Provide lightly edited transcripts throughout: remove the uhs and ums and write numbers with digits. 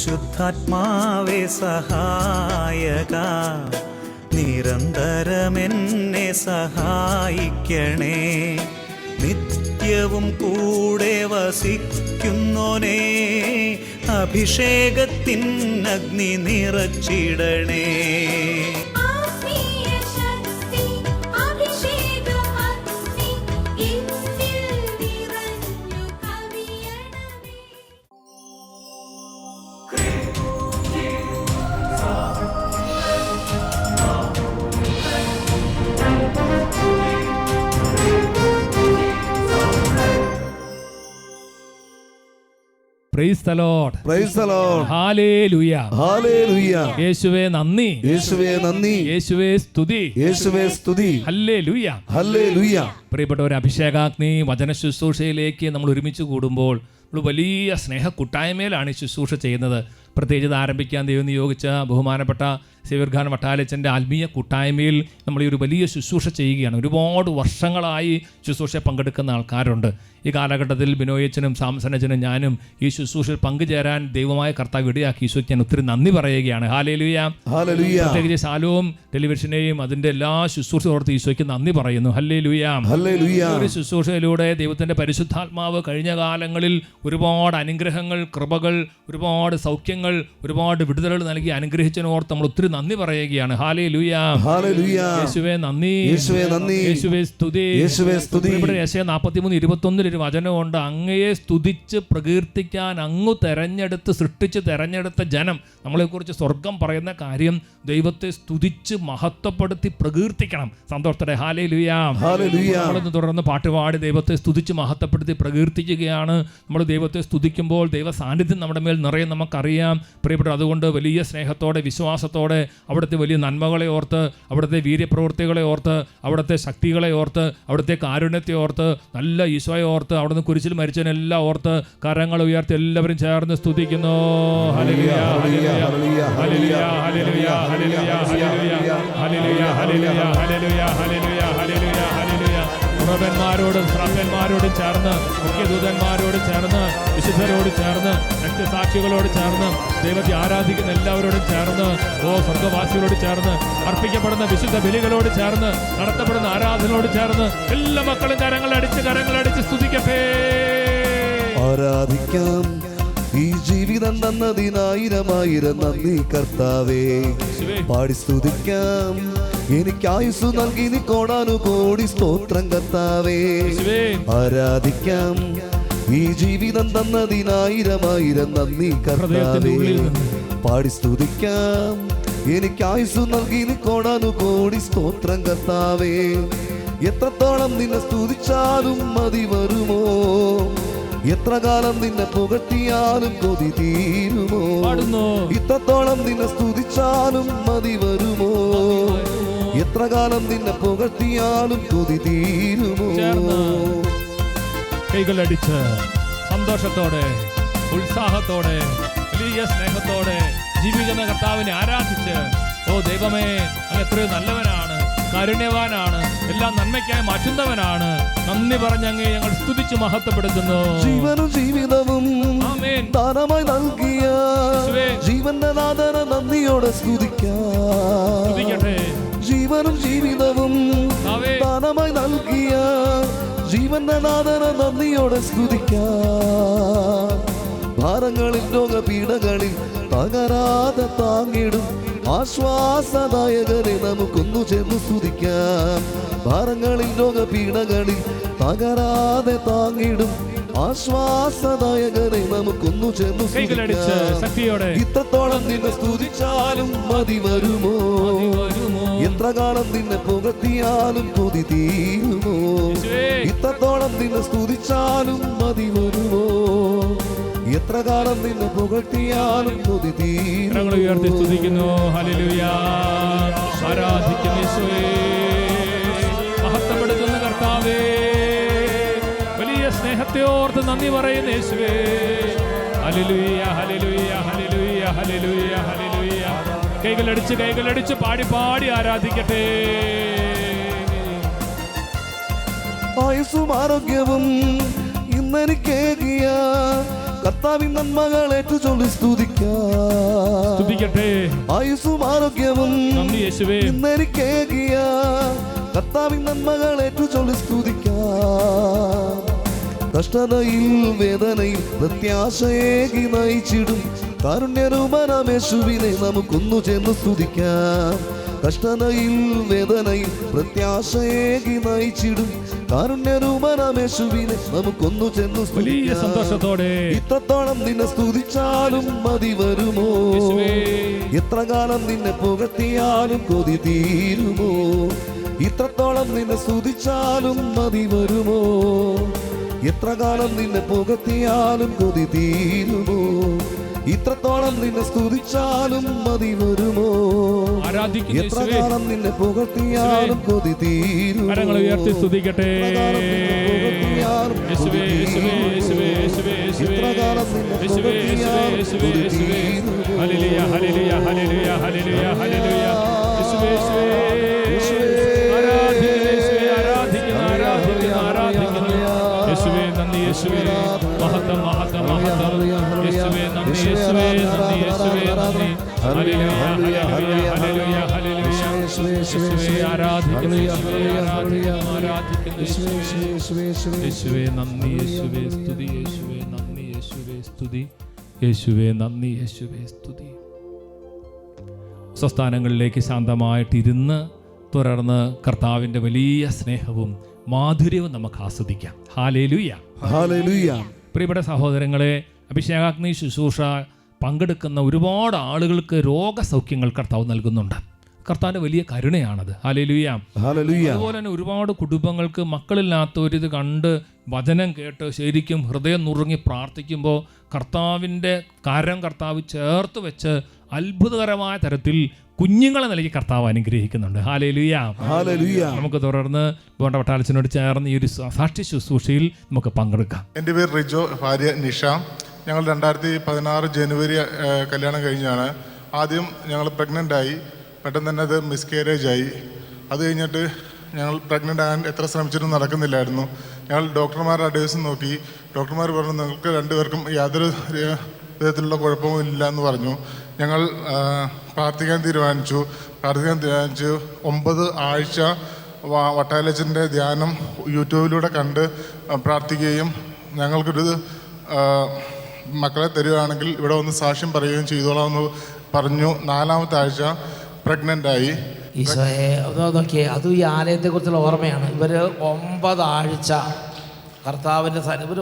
പരിശുദ്ധാത്മാവേ സഹായക, നിരന്തരമെന്നെ സഹായിക്കണേ. നിത്യവും കൂടെ വസിക്കുന്നോനേ, അഭിഷേകത്തിൻ അഗ്നി നിറച്ചിടണേ. Praise the Lord. Praise the Lord. Hallelujah. Hallelujah. യേശുവേ നന്ദി. യേശുവേ നന്ദി. യേശുവേ സ്തുതി. യേശുവേ സ്തുതി. ഹല്ലേലൂയ. ഹല്ലേലൂയ. പ്രിയപ്പെട്ടവരെ, അഭിഷേകാഗ്നി വചന ശുശ്രൂഷയിലേക്ക് നമ്മൾ ഒരുമിച്ച് കൂടുമ്പോൾ നമ്മൾ വലിയ സ്നേഹ കൂട്ടായ്മയിലാണ് ഈ ശുശ്രൂഷ ചെയ്യുന്നത്. പ്രത്യേകിച്ച് ഇത് ആരംഭിക്കാൻ ദൈവം നിയോഗിച്ച ബഹുമാനപ്പെട്ട സേവ്യർഖാൻ വട്ടാലച്ചൻ്റെ ആത്മീയ കൂട്ടായ്മയിൽ നമ്മൾ ഈ ഒരു വലിയ ശുശ്രൂഷ ചെയ്യുകയാണ്. ഒരുപാട് വർഷങ്ങളായി ശുശ്രൂഷയിൽ പങ്കെടുക്കുന്ന ആൾക്കാരുണ്ട്. ഈ കാലഘട്ടത്തിൽ ബിനോയച്ചനും സാംസനച്ചനും ഞാനും ഈ ശുശ്രൂഷയിൽ പങ്കുചേരാൻ ദൈവമായ കർത്താവ് ഇടയാക്കി. ഈശോയ്ക്ക് ഞാൻ ഒത്തിരി നന്ദി പറയുകയാണ്. ഹല്ലേലൂയ. പ്രത്യേകിച്ച് ശാലോം ടെലിവിഷനെയും അതിൻ്റെ എല്ലാ ശുശ്രൂഷ ഓർത്ത് ഈശോയ്ക്ക് നന്ദി പറയുന്നു. ഹല്ലേലൂയ. ഒരു ശുശ്രൂഷയിലൂടെ ദൈവത്തിൻ്റെ പരിശുദ്ധാത്മാവ് കഴിഞ്ഞ കാലങ്ങളിൽ ഒരുപാട് അനുഗ്രഹങ്ങൾ, കൃപകൾ, ഒരുപാട് സൗഖ്യങ്ങൾ, ഒരുപാട് വിടുതലുകൾ നൽകി അനുഗ്രഹിച്ചതിനോർത്ത് നമ്മൾ ഒത്തിരി നന്ദി പറയുകയാണ്. ഹല്ലേലൂയ. യേശുവേ നന്ദി. യേശുവേ സ്തുതി. ഇവിടെ യെശയ്യാ 43:21 ഒരു വചനമുണ്ട്. അങ്ങയെ സ്തുതിച്ച് പ്രകീർത്തിക്കാൻ അങ്ങ് തെരഞ്ഞെടുത്ത് സൃഷ്ടിച്ച് തെരഞ്ഞെടുത്ത ജനം. നമ്മളെക്കുറിച്ച് സ്വർഗം പറയുന്ന കാര്യം ദൈവത്തെ സ്തുതിച്ച് മഹത്വപ്പെടുത്തി പ്രകീർത്തിക്കണം. സന്തോഷത്തോടെ ഹല്ലേലൂയ. നമ്മളൊന്ന് തുടർന്ന് പാട്ടുപാടി ദൈവത്തെ സ്തുതിച്ച് മഹത്വപ്പെടുത്തി പ്രകീർത്തിക്കുകയാണ്. നമ്മൾ ദൈവത്തെ സ്തുതിക്കുമ്പോൾ ദൈവ സാന്നിധ്യം നമ്മുടെ മേൽ നിറയെ നമുക്കറിയാം. പ്രിയപ്പെട്ട, അതുകൊണ്ട് വലിയ സ്നേഹത്തോടെ വിശ്വാസത്തോടെ അവിടുത്തെ വലിയ നന്മകളെ ഓർത്ത്, അവിടുത്തെ വീര്യപ്രവൃത്തികളെ ഓർത്ത്, അവിടുത്തെ ശക്തികളെ ഓർത്ത്, അവിടുത്തെ കാരുണ്യത്തെ ഓർത്ത്, നല്ല ഈശോയെ ഓർത്ത്, അവിടുന്ന് കുരിശിൽ മരിച്ചതിനെല്ലാം ഓർത്ത് കരങ്ങൾ ഉയർത്തി എല്ലാവരും ചേർന്ന് സ്തുതിക്കുന്നു. ഹല്ലേലൂയ, ഹല്ലേലൂയ, ഹല്ലേലൂയ, ഹല്ലേലൂയ, ഹല്ലേലൂയ, ഹല്ലേലൂയ, ഹല്ലേലൂയ, ഹല്ലേലൂയ, ഹല്ലേലൂയ, ഹല്ലേലൂയ, ഹല്ലേലൂയ. പ്രഭന്മാരോടും ശ്രദ്ധന്മാരോടും ചേർന്ന്, മുഖ്യദൂതന്മാരോട് ചേർന്ന്, വിശുദ്ധരോട് ചേർന്ന്, രക്തസാക്ഷികളോട് ചേർന്ന്, ദൈവത്തെ ആരാധിക്കുന്ന എല്ലാവരോടും ചേർന്ന്, സ്വർഗവാസികളോട് ചേർന്ന്, അർപ്പിക്കപ്പെടുന്ന വിശുദ്ധ ബലികളോട് ചേർന്ന്, നടത്തപ്പെടുന്ന ആരാധനയോട് ചേർന്ന് എല്ലാ മക്കളും കരങ്ങളടിച്ച് സ്തുതിക്കട്ടെ. ആരാധിക്കാം ഈ ജീവിതം തന്നതിനായിരം നന്ദി കർത്താവേ. പാടി സ്തുതിക്കാം എനിക്ക് ആയുസ് നൽകി നീ കോടാനുകോടി സ്തോത്രം കർത്താവേ. ആരാധിക്കാം ഈ ജീവിതം തന്നതിനായിരം നന്ദി കർത്താവേ. പാടി സ്തുതിക്കാം എനിക്ക് ആയുസ് നൽകി നീ കോടാനുകോടി സ്തോത്രം കർത്താവേ. എത്രത്തോളം നിന്നെ സ്തുതിച്ചാലും മതി വരുമോ, എത്ര കാലം നിന്നെ പുകഴ്ത്തിയാലും കൊതി തീരുമോ. ഇത്രത്തോളം നിന്നെ സ്തുതിച്ചാലും മതി വരുമോ, എത്ര കാലം നിന്നെ പുകഴ്ത്തിയാലും കൊതി തീരുമോ. കൈകളടിച്ച് സന്തോഷത്തോടെ ഉത്സാഹത്തോടെ വലിയ സ്നേഹത്തോടെ ജീവിക്കുന്ന കർത്താവിനെ ആരാധിച്ച്, ദൈവമേ അങ്ങ് എത്രയോ നല്ലവനാണ്, കാരുണ്യവാനാണ്, എല്ലാം നന്മയ്ക്കായി മാറ്റുന്നവനാണ്. നന്ദി പറഞ്ഞങ്ങ് ഞങ്ങൾ സ്തുതിച്ച് മഹത്വപ്പെടുത്തുന്നു. ജീവനും ജീവിതവും ദാനമായി നൽകിയ ജീവന്റെ നാഥന നന്ദിയോടെ സ്തുതിക്കട്ടെ. ജീവനും ജീവിതവും ദാനമായി നൽകിയ ജീവന്റെ നാഥന നന്ദിയോടെ സ്തുതിക്കാം. ഭാരങ്ങളിൽ രോഗപീഠകളിൽ തകരാതെ താങ്ങിടും ആശ്വാസദായകനെ നമുക്കൊന്നു ചേർന്ന് സ്തുതിക്കാം. ഭാരങ്ങളിൽ രോഗപീഠകളിൽ തകരാതെ താങ്ങിടും ആശ്വാസദായകനെ നമുക്കൊന്നു ചേർന്ന് സ്തുതിക്കാം. ഇത്രത്തോളം നിന്നെ സ്തുതിച്ചാലും മതി വരുമോ, എത്ര കാലം നിന്നെ പുകഴ്ത്തിയാലും കൊതി തീരുമോ. ഇത്രത്തോളം നിന്നെ സ്തുതിച്ചാലും മതി വരുമോ, എത്ര കാലം നിന്നെ പുകഴ്ത്തിയാലും കൊതി തീരുമോ. ഉയർത്തി സ്തുതിക്കുന്നു. ഹല്ലേലൂയ. ആരാധിക്കുന്നു യേശുവേ, മഹത്വപ്പെടുത്തുന്ന കർത്താവേ, വലിയ സ്നേഹത്തെ ഓർത്ത് നന്ദി പറയുന്ന യേശുവേ. ഹല്ലേലൂയ, ഹല്ലേലൂയ, ഹല്ലേലൂയ, ഹല്ലേലൂയ, ഹല്ലേലൂയ. കൈകളടിച്ച് പാടി ആരാധിക്കട്ടെ. ആയുസ്സും ആരോഗ്യവും ഇന്നെനിക്കേകിയ കർത്താവിൻ നന്മകളേറ്റു ചൊല്ലി സ്തുതിക്കട്ടെ. ആയുസ്സും ആരോഗ്യവും നന്ദി യേശുവേ. ഇന്നെനിക്കേകിയ കർത്താവിൻ നന്മകളേറ്റു ചൊല്ലി കഷ്ടതയിൽ വേദനയിൽ പ്രത്യാശയേകി നയിച്ചിടും കാരുണ്യരൂപനാമേശുവിനെ നമുക്കൊന്നു ചേർന്ന് സ്തുതിക്കാം. കഷ്ടതയിൽ വേദനയിൽ പ്രത്യാശയേകി നയിച്ചിടും കാരുണ്യരൂപനാമേശുവിനെ നമുക്കൊന്നു ചേർന്ന് വലിയ സന്തോഷത്തോടെ. ഇത്രത്തോളം നിന്നെ സ്തുതിച്ചാലും മതി വരുമോ? എത്ര കാലം നിന്നെ പുകഴ്ത്തിയാലും കൊതി തീരുമോ? ഇത്രത്തോളം നിന്നെ സ്തുതിച്ചാലും മതി വരുമോ? എത്ര കാലം നിന്നെ പുകഴ്ത്തിയാലും കൊതി തീരുമോ? ഇത്രത്തോളം നിന്നെ സ്തുതിച്ചാലും മതി വരുമോ? എത്ര കാലം നിന്നെ പുകഴ്ത്തിയാലും കൊതി തീരുമോ? കരങ്ങൾ ഉയർത്തി സ്തുതിക്കട്ടെ. എത്ര കാലം നിന്നെ പുകഴ്ത്തിയാലും കൊതി തീരുമോ? ഹല്ലേലൂയ ഹല്ലേലൂയ ഹല്ലേലൂയ ഹല്ലേലൂയ ഹല്ലേലൂയ. യേശുവേ യേശുവേ ആരാധിക്കുന്നു. യേശുവേ നന്ദി യേശുവേ. മഹത്വം മഹത്വം മഹത്വം. യേശുവേ നന്ദി യേശുവേ നന്ദി യേശുവേ നന്ദി. ഹല്ലേലൂയ ഹല്ലേലൂയ ഹല്ലേലൂയ ഹല്ലേലൂയ. യേശുവേ ആരാധിക്കുന്നു യേശുവേ ആരാധിക്കുന്നു ആരാധിക്കുന്നു യേശുവേ നന്ദി യേശുവേ സ്തുതി യേശുവേ നന്ദി യേശുവേ സ്തുതി യേശുവേ നന്ദി യേശുവേ സ്തുതി. സ്വസ്ഥാനങ്ങളിലേക്ക് ശാന്തമായിട്ടിരുന്ന് തുടർന്ന് കർത്താവിൻ്റെ വലിയ സ്നേഹവും മാധുര്യവും നമുക്ക് ആസ്വദിക്കാം. Hallelujah hallelujah. പ്രിയപ്പെട്ട സഹോദരങ്ങളെ, അഭിഷേകാഗ്നി ശുശ്രൂഷ പങ്കെടുക്കുന്ന ഒരുപാട് ആളുകൾക്ക് രോഗസൗഖ്യങ്ങൾ കർത്താവ് നൽകുന്നുണ്ട്. കർത്താവിൻ്റെ വലിയ കരുണയാണത്. Hallelujah hallelujah. അതുപോലെ തന്നെ ഒരുപാട് കുടുംബങ്ങൾക്ക് മക്കളില്ലാത്തവരിത് കണ്ട് വചനം കേട്ട് ശരിക്കും ഹൃദയം നുറുങ്ങി പ്രാർത്ഥിക്കുമ്പോൾ കർത്താവിൻ്റെ കരം കർത്താവ് ചേർത്ത് വെച്ച് അത്ഭുതകരമായ തരത്തിൽ കുഞ്ഞുങ്ങളെ നൽകി കർത്താവ് അനുഗ്രഹിക്കുന്നുണ്ട്. Hallelujah hallelujah. നമുക്ക് തുടർന്ന് ബോണ്ട വട്ടാലച്ചനോട് ചേർന്ന് ഈ ഒരു സാക്ഷി ശുശ്രൂഷയിൽ നമുക്ക് പങ്കെടുക്കാം. എൻ്റെ പേര് റിജോ, ഭാര്യ നിഷ. ഞങ്ങൾ 2016 ജനുവരി കല്യാണം കഴിഞ്ഞാണ്. ആദ്യം ഞങ്ങൾ പ്രഗ്നൻ്റായി. പെട്ടെന്ന് തന്നെ അത് മിസ്കാരേജ് ആയി. അത് കഴിഞ്ഞിട്ട് ഞങ്ങൾ പ്രഗ്നൻ്റ് ആകാൻ എത്ര ശ്രമിച്ചിട്ടും നടക്കുന്നില്ലായിരുന്നു. ഞങ്ങൾ ഡോക്ടർമാരുടെ അഡ്വൈസ് നോക്കി. ഡോക്ടർമാർ പറഞ്ഞു നിങ്ങൾക്ക് രണ്ടുപേർക്കും യാതൊരു വിധത്തിലുള്ള കുഴപ്പവും ഇല്ല എന്ന് പറഞ്ഞു. ഞങ്ങൾ പ്രാർത്ഥിക്കാൻ തീരുമാനിച്ചു. 9 ആഴ്ച വട്ടാലച്ചൻ്റെ ധ്യാനം യൂട്യൂബിലൂടെ കണ്ട് പ്രാർത്ഥിക്കുകയും ഞങ്ങൾക്കൊരു മക്കളെ തരികയാണെങ്കിൽ ഇവിടെ ഒന്ന് സാക്ഷ്യം പറയുകയും ചെയ്തോളാം എന്ന് പറഞ്ഞു. 4ാമത്തെ ആഴ്ച പ്രഗ്നൻ്റായി. ഈശോയെ നോക്കിയേ, അതും ഈ ആലയത്തെക്കുറിച്ചുള്ള ഓർമ്മയാണ്. ഇവർ 9 ആഴ്ച കർത്താവിൻ്റെ ഇവർ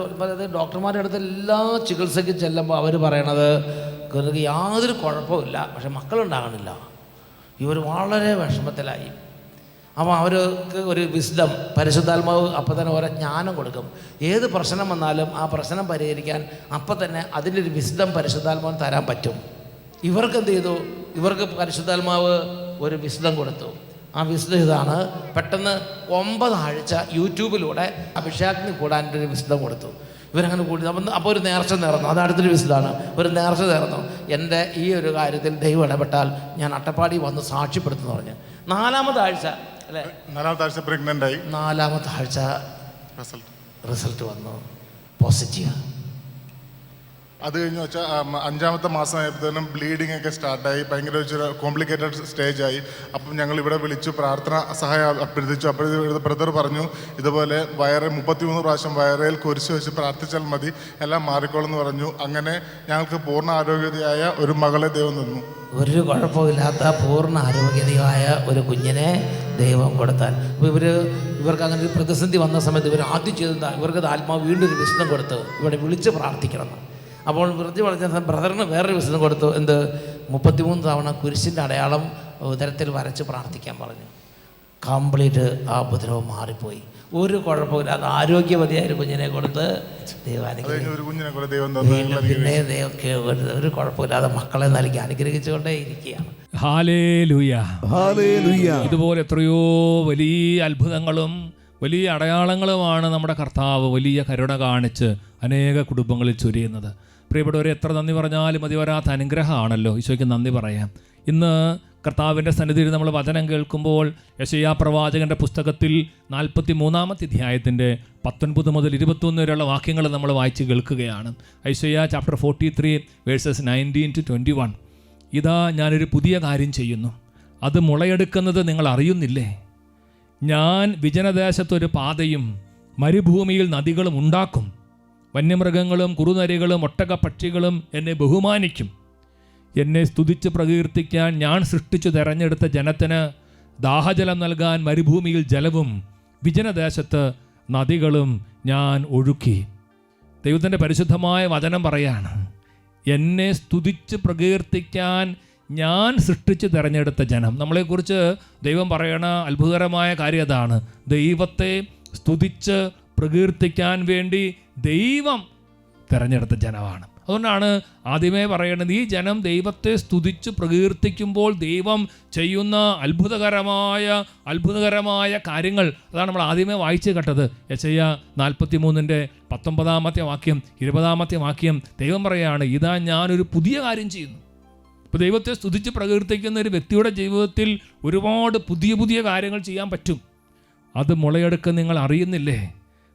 ഡോക്ടർമാരുടെ അടുത്ത് എല്ലാ ചികിത്സയ്ക്കും ചെല്ലുമ്പോൾ അവർ പറയണത് ഇവർക്ക് യാതൊരു കുഴപ്പമില്ല, പക്ഷെ മക്കളുണ്ടാകണില്ല. ഇവർ വളരെ വിഷമത്തിലായി. അപ്പോൾ അവർക്ക് ഒരു വിസ്ഡം, പരിശുദ്ധാത്മാവ് അപ്പം തന്നെ ഓരോ ജ്ഞാനം കൊടുക്കും. ഏത് പ്രശ്നം വന്നാലും ആ പ്രശ്നം പരിഹരിക്കാൻ അപ്പം തന്നെ അതിൻ്റെ ഒരു വിസ്ഡം പരിശുദ്ധാത്മാവ് തരാൻ പറ്റും. ഇവർക്ക് എന്ത് ചെയ്തു? ഇവർക്ക് പരിശുദ്ധാത്മാവ് ഒരു വിസ്ഡം കൊടുത്തു. ആ വിസ്ഡം ഇതാണ്. പെട്ടെന്ന് 9 ആഴ്ച യൂട്യൂബിലൂടെ അഭിഷേകത്തിന് കൂടാൻ ഒരു വിസ്ഡം കൊടുത്തു. ഇവരങ്ങനെ കൂടി അപ്പോൾ ഒരു നേർച്ച നേർന്നു. അത് അടുത്തൊരു വിസ്ഡമാണ്. ഒരു നേർച്ച നേർന്നു, എൻ്റെ ഈ ഒരു കാര്യത്തിൽ ദൈവം ഇടപെട്ടാൽ ഞാൻ അട്ടപ്പാടി വന്ന് സാക്ഷ്യപ്പെടുത്തുന്നു പറഞ്ഞു. 4ാമത്തെ ആഴ്ച അല്ലേ? 4ാമത്തെ ആഴ്ച പ്രഗ്നൻ്റായി. 4ാമത്തെ ആഴ്ച റിസൾട്ട് വന്നു, പോസിറ്റീവ്. അത് കഴിഞ്ഞ് വെച്ചാൽ 5ാമത്തെ മാസമായപ്പോഴത്തേനും ബ്ലീഡിംഗ് ഒക്കെ സ്റ്റാർട്ടായി. ഭയങ്കര ഒരു കോംപ്ലിക്കേറ്റഡ് സ്റ്റേജായി. അപ്പം ഞങ്ങൾ ഇവിടെ വിളിച്ചു പ്രാർത്ഥന സഹായം അഭ്യർത്ഥിച്ചു. അപ്പോൾ ബ്രദർ പറഞ്ഞു ഇതുപോലെ 33 പ്രാവശ്യം വയറേൽ കുരിശ് വെച്ച് പ്രാർത്ഥിച്ചാൽ മതി, എല്ലാം മാറിക്കോളെന്ന് പറഞ്ഞു. അങ്ങനെ ഞങ്ങൾക്ക് പൂർണ്ണ ആരോഗ്യതയായ ഒരു മകളെ ദൈവം തന്നു. ഒരു കുഴപ്പമില്ലാത്ത പൂർണ്ണ ആരോഗ്യതയായ ഒരു കുഞ്ഞിനെ ദൈവം കൊടുത്താൽ. അപ്പോൾ ഇവർക്ക് അങ്ങനെ ഒരു പ്രതിസന്ധി വന്ന സമയത്ത് ഇവർ ആദ്യം ചെയ്തെന്താ, ഇവർക്ക് ആത്മാവ് വീണ്ടും ഒരു വിശുദ്ധം കൊടുത്ത് ഇവിടെ വിളിച്ച് പ്രാർത്ഥിക്കണം. അപ്പോൾ വൃത്തി വളർച്ച ബ്രദറിന് വേറൊരു വിശുദ്ധം കൊടുത്തു. എന്ത്? 33 തവണ കുരിശിൻ്റെ അടയാളം ഉദരത്തിൽ വരച്ച് പ്രാർത്ഥിക്കാൻ പറഞ്ഞു. കംപ്ലീറ്റ് ആ ഉപദ്രവം മാറിപ്പോയി. ഒരു കുഴപ്പമില്ലാതെ ആരോഗ്യവതിയായ ഒരു കുഞ്ഞിനെ കൊടുത്ത് പിന്നെ ഒരു കുഴപ്പമില്ലാതെ മക്കളെ നൽകി അനുഗ്രഹിച്ചുകൊണ്ടേ ഇരിക്കുകയാണ്. Hallelujah hallelujah. ഇതുപോലെ എത്രയോ വലിയ അത്ഭുതങ്ങളും വലിയ അടയാളങ്ങളുമാണ് നമ്മുടെ കർത്താവ് വലിയ കരുണ കാണിച്ച് അനേക കുടുംബങ്ങളിൽ ചൊരിയുന്നത്. പ്രിയപ്പെട്ടവരെ, എത്ര നന്ദി പറഞ്ഞാലും മതി വരാത്ത അനുഗ്രഹമാണല്ലോ. ഈശോയ്ക്ക് നന്ദി പറയാം. ഇന്ന് കർത്താവിൻ്റെ സന്നിധിയിൽ നമ്മൾ വചനം കേൾക്കുമ്പോൾ യെശയ്യാ പ്രവാചകൻ്റെ പുസ്തകത്തിൽ 43-ാമത്തെ അധ്യായത്തിൻ്റെ 19 മുതൽ 21 വരെയുള്ള വാക്യങ്ങൾ നമ്മൾ വായിച്ച് കേൾക്കുകയാണ്. യെശയ്യാ ചാപ്റ്റർ 43 വേഴ്സസ് 19-21. ഇതാ ഞാനൊരു പുതിയ കാര്യം ചെയ്യുന്നു, അത് മുളയെടുക്കുന്നത് നിങ്ങൾ അറിയുന്നില്ലേ? ഞാൻ വിജനദേശത്തൊരു പാതയും മരുഭൂമിയിൽ നദികളും ഉണ്ടാക്കും. വന്യമൃഗങ്ങളും കുറുനരികളും ഒട്ടകപ്പക്ഷികളും എന്നെ ബഹുമാനിക്കും. എന്നെ സ്തുതിച്ച് പ്രകീർത്തിക്കാൻ ഞാൻ സൃഷ്ടിച്ചു തെരഞ്ഞെടുത്ത ജനത്തിന് ദാഹജലം നൽകാൻ മരുഭൂമിയിൽ ജലവും വിജനദേശത്ത് നദികളും ഞാൻ ഒഴുക്കി. ദൈവത്തിൻ്റെ പരിശുദ്ധമായ വചനം പറയാണ്, എന്നെ സ്തുതിച്ച് പ്രകീർത്തിക്കാൻ ഞാൻ സൃഷ്ടിച്ച് തിരഞ്ഞെടുത്ത ജനം. നമ്മളെക്കുറിച്ച് ദൈവം പറയണ അത്ഭുതകരമായ കാര്യം അതാണ്. ദൈവത്തെ സ്തുതിച്ച് പ്രകീർത്തിക്കാൻ വേണ്ടി ദൈവം തിരഞ്ഞെടുത്ത ജനമാണ്. അതുകൊണ്ടാണ് ആദ്യമേ പറയുന്നത്, ഈ ജനം ദൈവത്തെ സ്തുതിച്ച് പ്രകീർത്തിക്കുമ്പോൾ ദൈവം ചെയ്യുന്ന അത്ഭുതകരമായ കാര്യങ്ങൾ. അതാണ് നമ്മൾ ആദ്യമേ വായിച്ച് കേട്ടത്. യെശയ്യാ 43-ന്റെ 19-ാമത്തെ വാക്യം 20-ാമത്തെ വാക്യം ദൈവം പറയുകയാണ്, ഇതാ ഞാനൊരു പുതിയ കാര്യം ചെയ്യുന്നു. ഇപ്പോൾ ദൈവത്തെ സ്തുതിച്ച് പ്രകീർത്തിക്കുന്ന ഒരു വ്യക്തിയുടെ ജീവിതത്തിൽ ഒരുപാട് പുതിയ കാര്യങ്ങൾ ചെയ്യാൻ പറ്റും. അത് മുളയെടുക്കാൻ നിങ്ങൾ അറിയുന്നില്ലേ?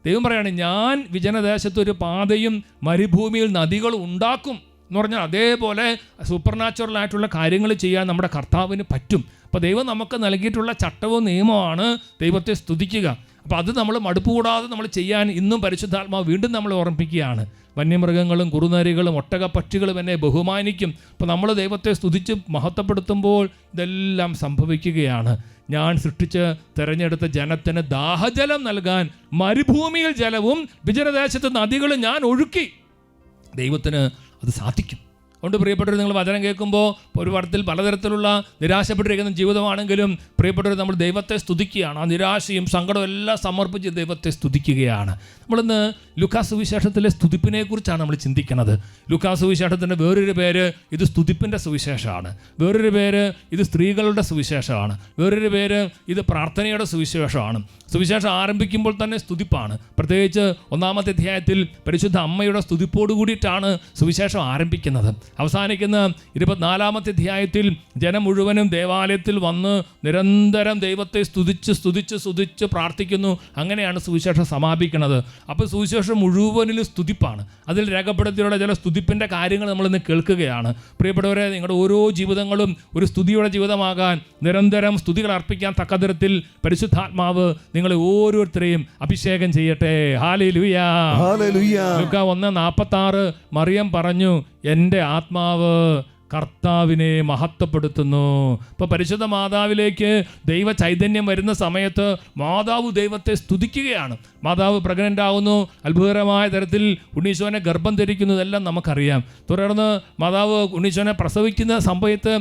ദൈവം പറയാണ്, ഞാൻ വിജനദേശത്തൊരു പാതയും മരുഭൂമിയിൽ നദികളും ഉണ്ടാക്കും എന്ന് പറഞ്ഞാൽ അതേപോലെ സൂപ്പർ നാച്ചുറൽ കാര്യങ്ങൾ ചെയ്യാൻ നമ്മുടെ കർത്താവിന് പറ്റും. അപ്പോൾ ദൈവം നമുക്ക് നൽകിയിട്ടുള്ള ചട്ടവും നിയമമാണ് ദൈവത്തെ സ്തുതിക്കുക. അപ്പോൾ അത് നമ്മൾ മടുപ്പ് കൂടാതെ നമ്മൾ ചെയ്യാൻ ഇന്നും പരിശുദ്ധാത്മാവ് വീണ്ടും നമ്മളെ ഓർമ്മിപ്പിക്കുകയാണ്. വന്യമൃഗങ്ങളും കുറുനരികളും ഒട്ടകപ്പക്ഷികളും എന്നെ ബഹുമാനിക്കും. അപ്പോൾ നമ്മൾ ദൈവത്തെ സ്തുതിച്ച് മഹത്വപ്പെടുത്തുമ്പോൾ ഇതെല്ലാം സംഭവിക്കുകയാണ്. ഞാൻ സൃഷ്ടിച്ച് തിരഞ്ഞെടുത്ത ജനത്തിന് ദാഹജലം നൽകാൻ മരുഭൂമിയിൽ ജലവും വിജനദേശത്ത് നദികളും ഞാൻ ഒഴുക്കി. ദൈവത്തിന് അത് സാധിക്കും. അതുകൊണ്ട് പ്രിയപ്പെട്ടവർ, നിങ്ങൾ വചനം കേൾക്കുമ്പോൾ ഒരു തരത്തിൽ പലതരത്തിലുള്ള നിരാശപ്പെട്ടിരിക്കുന്ന ജീവിതമാണെങ്കിലും പ്രിയപ്പെട്ടവർ, നമ്മൾ ദൈവത്തെ സ്തുതിക്കുകയാണ്. ആ നിരാശയും സങ്കടവും എല്ലാം സമർപ്പിച്ച് ദൈവത്തെ സ്തുതിക്കുകയാണ്. നമ്മളിന്ന് ലൂക്കാസ് സുവിശേഷത്തിലെ സ്തുതിപ്പിനെ കുറിച്ചാണ് നമ്മൾ ചിന്തിക്കുന്നത്. ലൂക്കാസ് സുവിശേഷത്തിൻ്റെ വേറൊരു പേര് ഇത് സ്തുതിപ്പിൻ്റെ സുവിശേഷമാണ്, വേറൊരു പേര് ഇത് സ്ത്രീകളുടെ സുവിശേഷമാണ്, വേറൊരു പേര് ഇത് പ്രാർത്ഥനയുടെ സുവിശേഷമാണ്. സുവിശേഷം ആരംഭിക്കുമ്പോൾ തന്നെ സ്തുതിപ്പാണ്. പ്രത്യേകിച്ച് 1-ാമത്തെ അധ്യായത്തിൽ പരിശുദ്ധ അമ്മയുടെ സ്തുതിപ്പോട് കൂടിയിട്ടാണ് സുവിശേഷം ആരംഭിക്കുന്നത്. അവസാനിക്കുന്ന 24-ാമത്തെ അധ്യായത്തിൽ ജനം മുഴുവനും ദേവാലയത്തിൽ വന്ന് നിരന്തരം ദൈവത്തെ സ്തുതിച്ച് പ്രാർത്ഥിക്കുന്നു. അങ്ങനെയാണ് സുവിശേഷം സമാപിക്കുന്നത്. അപ്പോൾ സുവിശേഷം മുഴുവനിലും സ്തുതിപ്പാണ്. അതിൽ രേഖപ്പെടുത്തിയുള്ള ചില സ്തുതിപ്പിൻ്റെ കാര്യങ്ങൾ നമ്മളിന്ന് കേൾക്കുകയാണ്. പ്രിയപ്പെട്ടവരെ, നിങ്ങളുടെ ഓരോ ജീവിതങ്ങളും ഒരു സ്തുതിയുടെ ജീവിതമാകാൻ, നിരന്തരം സ്തുതികൾ അർപ്പിക്കാൻ തക്കതരത്തിൽ പരിശുദ്ധാത്മാവ് നിങ്ങളെ ഓരോരുത്തരെയും അഭിഷേകം ചെയ്യട്ടെ. ഹല്ലേലൂയ. ലൂക്കാ 1:46 മറിയം പറഞ്ഞു, എൻ്റെ ആത്മാവ് കർത്താവിനെ മഹത്വപ്പെടുത്തുന്നു. ഇപ്പോൾ പരിശുദ്ധ മാതാവിലേക്ക് ദൈവ ചൈതന്യം വരുന്ന സമയത്ത് മാതാവ് ദൈവത്തെ സ്തുതിക്കുകയാണ്. മാതാവ് പ്രഗ്നൻ്റ് ആവുന്നു, അത്ഭുതകരമായ തരത്തിൽ ഉണ്ണീശോനെ ഗർഭം ധരിക്കുന്നതെല്ലാം നമുക്കറിയാം. തുടർന്ന് മാതാവ് ഉണ്ണീശോനെ പ്രസവിക്കുന്ന സമയത്ത്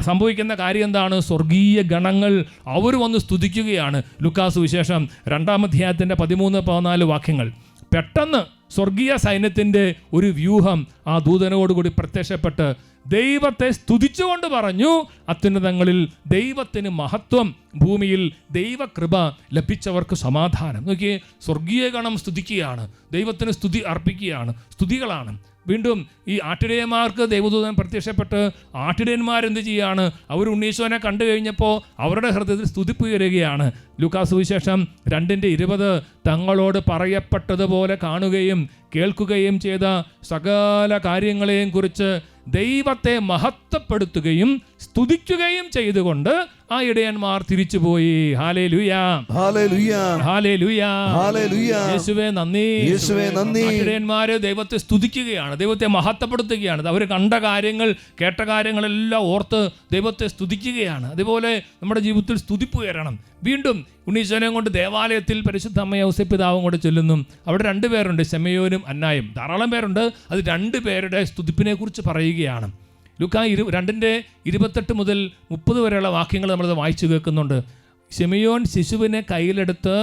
സംഭവിക്കുന്ന കാര്യം എന്താണ്? സ്വർഗീയ ഗണങ്ങൾ അവർ വന്ന് സ്തുതിക്കുകയാണ്. ലൂക്കാ സുവിശേഷം 2-ാം അധ്യായത്തിൻ്റെ 13-14 വാക്യങ്ങൾ. പെട്ടെന്ന് സ്വർഗീയ സൈന്യത്തിൻ്റെ ഒരു വ്യൂഹം ആ ദൂതനോടുകൂടി പ്രത്യക്ഷപ്പെട്ട് ദൈവത്തെ സ്തുതിച്ചുകൊണ്ട് പറഞ്ഞു, അത്യുന്നതങ്ങളിൽ ദൈവത്തിന് മഹത്വം, ഭൂമിയിൽ ദൈവകൃപ ലഭിച്ചവർക്ക് സമാധാനം. നോക്കിയേ, സ്വർഗീയ ഗണം സ്തുതിക്കുകയാണ്, ദൈവത്തിന് സ്തുതി അർപ്പിക്കുകയാണ്, സ്തുതികളാണ്. വീണ്ടും ഈ ആട്ടിടയന്മാർക്ക് ദൈവദൂതൻ പ്രത്യക്ഷപ്പെട്ട് ആട്ടിടയന്മാരെന്ത് ചെയ്യുകയാണ്? അവർ ഉണ്ണീശോനെ കണ്ടു കഴിഞ്ഞപ്പോൾ അവരുടെ ഹൃദയത്തിൽ സ്തുതിപ്പ് ഉയരുകയാണ്. ലൂക്കാ സുവിശേഷം 2:20 തങ്ങളോട് പറയപ്പെട്ടതുപോലെ കാണുകയും കേൾക്കുകയും ചെയ്ത സകല കാര്യങ്ങളെയും കുറിച്ച് ദൈവത്തെ മഹത്വപ്പെടുത്തുകയും സ്തുതിക്കുകയും ചെയ്തുകൊണ്ട് ആ ഇടയന്മാർ തിരിച്ചുപോയി. ഹല്ലേലൂയാ, ഹല്ലേലൂയാ, ഹല്ലേലൂയാ, ഹല്ലേലൂയാ. യേശുവേ നന്ദി, യേശുവേ നന്ദി. ഇടയന്മാർ ദൈവത്തെ സ്തുതിക്കുകയാണ്, ദൈവത്തെ മഹത്വപ്പെടുത്തുകയാണ്. അവർ കണ്ട കാര്യങ്ങൾ, കേട്ട കാര്യങ്ങളെല്ലാം ഓർത്ത് ദൈവത്തെ സ്തുതിക്കുകയാണ്. അതുപോലെ നമ്മുടെ ജീവിതത്തിൽ സ്തുതിപ്പ് ഉയരണം. വീണ്ടും ഉണ്ണീശോനെ കൊണ്ട് ദേവാലയത്തിൽ പരിശുദ്ധ അമ്മ ഔസേപ്പ് പിതാവും കൂടെ ചൊല്ലുന്നു. അവിടെ 2 പേരുണ്ട്, ശെമയോനും അന്നായും. ധാരാളം പേരുണ്ട്. അത് 2 പേരുടെ സ്തുതിപ്പിനെ കുറിച്ച് പറയുകയാണ്. ലൂക്കാ 2:28 മുതൽ 30 വരെയുള്ള വാക്യങ്ങൾ നമ്മളത് വായിച്ചു കേൾക്കുന്നുണ്ട്. ശെമയോൻ ശിശുവിനെ കയ്യിലെടുത്ത്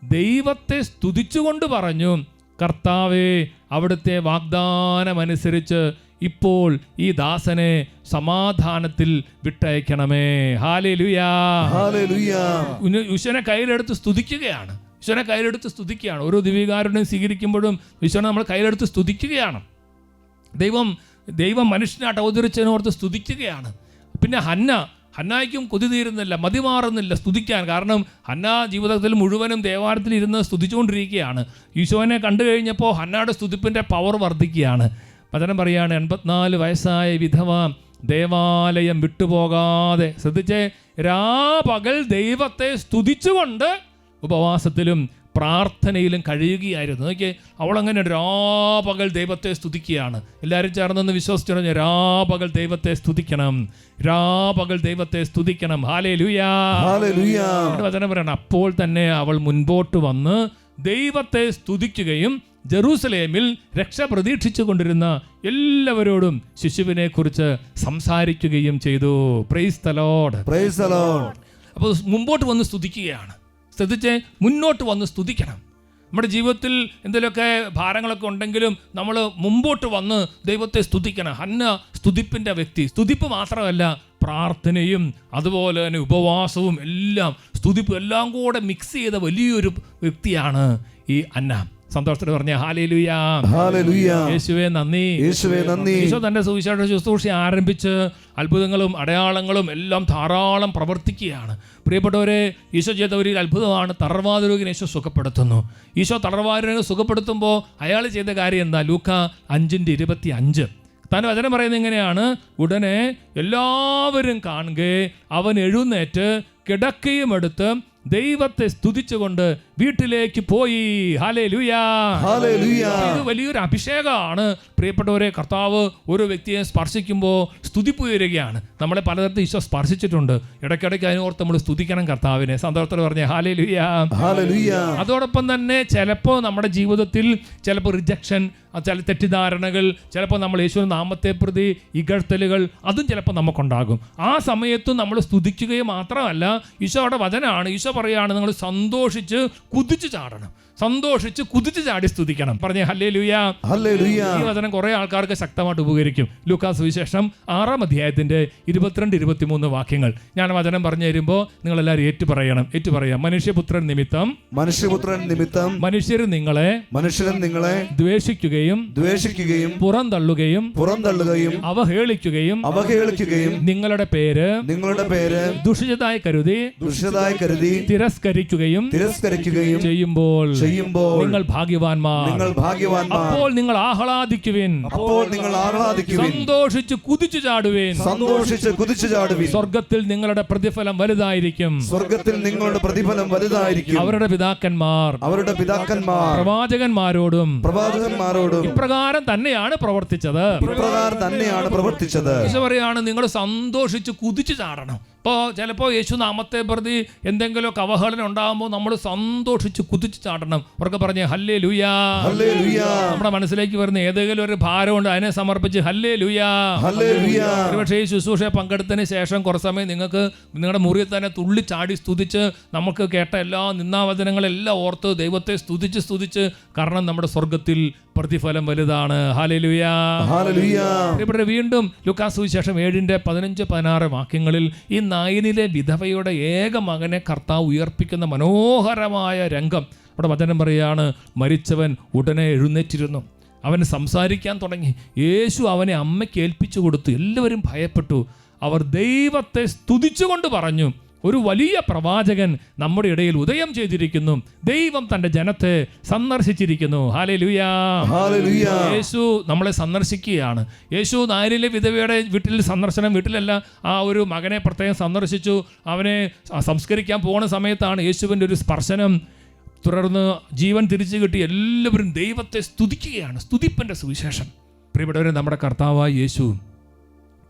ദൈവത്തെ സ്തുതിച്ചുകൊണ്ട് പറഞ്ഞു, കർത്താവേ, അവിടുത്തെ വാഗ്ദാനമനുസരിച്ച് ഇപ്പോൾ ഈ ദാസനെ സമാധാനത്തിൽ വിട്ടയക്കണമേ. ഹല്ലേലൂയാ, ഹല്ലേലൂയാ. ഈശോനെ കയ്യിലെടുത്ത് സ്തുതിക്കുകയാണ്, ഈശോനെ കയ്യിലെടുത്ത് സ്തുതിക്കുകയാണ്. ഓരോ ദിവ്യകാരുണ്യം സ്വീകരിക്കുമ്പോഴും ഈശോനെ നമ്മൾ കയ്യിലെടുത്ത് സ്തുതിക്കുകയാണ്. ദൈവം മനുഷ്യനായിട്ട് അവതരിച്ചതിനോർത്ത് സ്തുതിക്കുകയാണ്. പിന്നെ ഹന്നായ്ക്കും കൊതി തീരുന്നില്ല, മതിമാറുന്നില്ല സ്തുതിക്കാൻ. കാരണം ഹന്ന ജീവിതത്തിൽ മുഴുവനും ദേവാലയത്തിൽ ഇരുന്ന് സ്തുതിച്ചുകൊണ്ടിരിക്കുകയാണ്. ഈശോനെ കണ്ടു കഴിഞ്ഞപ്പോൾ ഹന്നയുടെ സ്തുതിപ്പിൻ്റെ പവർ വർദ്ധിക്കുകയാണ്. വചനം പറയാണ്, 84 വയസ്സായ വിധവ ദേവാലയം വിട്ടുപോകാതെ, ശ്രദ്ധിച്ചേ, രാപകൽ ദൈവത്തെ സ്തുതിച്ചുകൊണ്ട് ഉപവാസത്തിലും പ്രാർത്ഥനയിലും കഴിയുകയായിരുന്നു. നോക്കിയേ, അവളങ്ങനെ രാപകൽ ദൈവത്തെ സ്തുതിക്കുകയാണ്. എല്ലാവരും ചേർന്നൊന്ന് വിശ്വസിച്ചു, രാപകൽ ദൈവത്തെ സ്തുതിക്കണം, രാപകൽ ദൈവത്തെ സ്തുതിക്കണം. ഹല്ലേലൂയാ, ഹല്ലേലൂയാ. വചനം പറയണം, അപ്പോൾ തന്നെ അവൾ മുൻപോട്ട് വന്ന് ദൈവത്തെ സ്തുതിക്കുകയും ജെറൂസലേമിൽ രക്ഷ പ്രതീക്ഷിച്ചു കൊണ്ടിരുന്ന എല്ലാവരോടും ശിശുവിനെ കുറിച്ച് സംസാരിക്കുകയും ചെയ്തു. Praise the Lord, praise the Lord. അപ്പോൾ മുമ്പോട്ട് വന്ന് സ്തുതിക്കുകയാണ്. ശ്രദ്ധിച്ച്, മുന്നോട്ട് വന്ന് സ്തുതിക്കണം. നമ്മുടെ ജീവിതത്തിൽ എന്തെങ്കിലുമൊക്കെ ഭാരങ്ങളൊക്കെ ഉണ്ടെങ്കിലും നമ്മൾ മുമ്പോട്ട് വന്ന് ദൈവത്തെ സ്തുതിക്കണം. ഹന്ന സ്തുതിപ്പിൻ്റെ വ്യക്തി. സ്തുതിപ്പ് മാത്രമല്ല, പ്രാർത്ഥനയും അതുപോലെ തന്നെ ഉപവാസവും എല്ലാം, സ്തുതിപ്പും എല്ലാം കൂടെ മിക്സ് ചെയ്ത വലിയൊരു വ്യക്തിയാണ് ഈ അന്ന. സന്തോഷത്തോടെ പറഞ്ഞ ഹല്ലേലൂയാ, ഹല്ലേലൂയാ. യേശുവേ നന്ദി, യേശുവേ നന്ദി. ഈശോ തന്റെ സുവിശേഷ ശുശ്രൂഷ ആരംഭിച്ച് അത്ഭുതങ്ങളും അടയാളങ്ങളും എല്ലാം ധാരാളം പ്രവർത്തിക്കുകയാണ്. പ്രിയപ്പെട്ടവരെ, ഈശോ ചെയ്ത ഒരു അത്ഭുതമാണ്, തളർവാദ രോഗിനെ ഈശോ സുഖപ്പെടുത്തുന്നു. ഈശോ തളർവാദ രോഗിനെ സുഖപ്പെടുത്തുമ്പോൾ അയാൾ ചെയ്ത കാര്യം എന്താ? ലൂക്ക 5:25 താൻ വചനം പറയുന്നത് ഇങ്ങനെയാണ്, ഉടനെ എല്ലാവരും കാണുകെ അവൻ എഴുന്നേറ്റ് കിടക്കയും എടുത്ത് ദൈവത്തെ സ്തുതിച്ചുകൊണ്ട് വീട്ടിലേക്ക് പോയി. ഹല്ലേലൂയാ, ഹല്ലേലൂയാ. ഇത് വലിയൊരു അഭിഷേകമാണ് പ്രിയപ്പെട്ടവരെ. കർത്താവ് ഒരു വ്യക്തിയെ സ്പർശിക്കുമ്പോൾ സ്തുതിപ്പ് ഉയരുകയാണ്. നമ്മളെ പലതരത്തിൽ ഈശോ സ്പർശിച്ചിട്ടുണ്ട്. ഇടയ്ക്കിടയ്ക്ക് അതിനോർത്ത് നമ്മൾ സ്തുതിക്കണം കർത്താവിനെ. സന്തോഷത്തോടെ പറഞ്ഞ ഹല്ലേലൂയാ, ഹല്ലേലൂയാ. അതോടൊപ്പം തന്നെ ചിലപ്പോൾ നമ്മുടെ ജീവിതത്തിൽ ചിലപ്പോൾ റിജക്ഷൻ, ചില തെറ്റിദ്ധാരണകൾ, ചിലപ്പോൾ നമ്മൾ യേശുവിന്റെ നാമത്തെ പ്രതി ഇകഴ്ത്തലുകൾ, അതും ചിലപ്പോൾ നമുക്കുണ്ടാകും. ആ സമയത്തും നമ്മൾ സ്തുതിക്കുകയും മാത്രമല്ല, ഈശോയുടെ വചനമാണ്, ഈശോ പറയുകയാണ്, നിങ്ങൾ സന്തോഷിച്ച് കുതിച്ചു ചാടണം, സന്തോഷിച്ച് കുതിച്ചു ചാടി സ്തുതിക്കണം. പറഞ്ഞേ ഹല്ലേലൂയാ, ഹല്ലേലൂയാ. ഈ വചനം കുറെ ആൾക്കാർക്ക് ശക്തമായിട്ട് ഉപകരിക്കും. ലൂക്കാ സുവിശേഷം 6-ാം അധ്യായത്തിന്റെ 22-23 വാക്യങ്ങൾ ഞാൻ വചനം പറഞ്ഞു തരുമ്പോൾ നിങ്ങൾ എല്ലാവരും ഏറ്റുപറയണം. ഏറ്റുപറയാം. മനുഷ്യപുത്രൻ നിമിത്തം മനുഷ്യരും നിങ്ങളെ ദ്വേഷിക്കുകയും പുറന്തള്ളുകയും അവഹേളിക്കുകയും നിങ്ങളുടെ പേര് ദുഷിച്ചതായി കരുതി തിരസ്കരിക്കുകയും ചെയ്യുമ്പോൾ നിങ്ങൾ ഭാഗ്യവാന്മാർ. അപ്പോൾ നിങ്ങൾ ആഹ്ലാദിക്കുവിൻ, സന്തോഷിച്ച് കുതിച്ചു ചാടുവിൻ. സ്വർഗത്തിൽ നിങ്ങളുടെ പ്രതിഫലം വലുതായിരിക്കും. അവരുടെ പിതാക്കന്മാർ പ്രവാചകന്മാരോടും ഇപ്രകാരം തന്നെയാണ് പ്രവർത്തിച്ചത്. ഈശോ പറയാണ്, നിങ്ങൾ സന്തോഷിച്ച് കുതിച്ചു ചാടണം. ഇപ്പോൾ ചിലപ്പോൾ യേശു നാമത്തെ പ്രതി എന്തെങ്കിലുമൊക്കെ അവഹേളനം ഉണ്ടാകുമ്പോൾ നമ്മൾ സന്തോഷിച്ച് കുതിച്ചു ചാടണം. അവർക്ക് പറഞ്ഞ് ഹല്ലേലൂയാ. നമ്മുടെ മനസ്സിലേക്ക് വരുന്ന ഏതെങ്കിലും ഒരു ഭാരമുണ്ട്, അതിനെ സമർപ്പിച്ച് ഹല്ലേലൂയാ. ഒരുപക്ഷേ ഈ ശുശ്രൂഷയെ പങ്കെടുത്തതിന് ശേഷം കുറച്ച് സമയം നിങ്ങൾക്ക് നിങ്ങളുടെ മുറിയിൽ തന്നെ തുള്ളി ചാടി സ്തുതിച്ച് നമുക്ക് കേട്ട എല്ലാ നിന്ദാവചനങ്ങളെല്ലാം ഓർത്ത് ദൈവത്തെ സ്തുതിച്ച്, കാരണം നമ്മുടെ സ്വർഗത്തിൽ പ്രതിഫലം വലുതാണ്. ഹല്ലേലൂയാ. ഇവിടെ വീണ്ടും ലൂക്കാ സുവിശേഷം 7:15-16 വാക്യങ്ങളിൽ ഈ നായിനിലെ വിധവയുടെ ഏക മകനെ കർത്താവ് ഉയർപ്പിക്കുന്ന മനോഹരമായ രംഗം അവിടെ വചനം പറയുകയാണ്, മരിച്ചവൻ ഉടനെ എഴുന്നേറ്റിരുന്നു, അവൻ സംസാരിക്കാൻ തുടങ്ങി. യേശു അവനെ അമ്മയ്ക്ക് ഏൽപ്പിച്ചു കൊടുത്തു. എല്ലാവരും ഭയപ്പെട്ടു. അവർ ദൈവത്തെ സ്തുതിച്ചുകൊണ്ട് പറഞ്ഞു, ഒരു വലിയ പ്രവാചകൻ നമ്മുടെ ഇടയിൽ ഉദയം ചെയ്തിരിക്കുന്നു, ദൈവം തൻ്റെ ജനത്തെ സന്ദർശിച്ചിരിക്കുന്നു. ഹല്ലേലൂയാ. യേശു നമ്മളെ സന്ദർശിക്കുകയാണ്. യേശു നായരിലെ വിധവയുടെ വീട്ടിൽ സന്ദർശനം, വീട്ടിലല്ല, ആ ഒരു മകനെ പ്രത്യേകം സന്ദർശിച്ചു. അവനെ സംസ്കരിക്കാൻ പോകുന്ന സമയത്താണ് യേശുവിൻ്റെ ഒരു സ്പർശനം. തുടർന്ന് ജീവൻ തിരിച്ചു കിട്ടി. എല്ലാവരും ദൈവത്തെ സ്തുതിക്കുകയാണ്. സ്തുതിപ്പിൻ്റെ സുവിശേഷം. പ്രിയപ്പെട്ടവരെ, നമ്മുടെ കർത്താവായ യേശു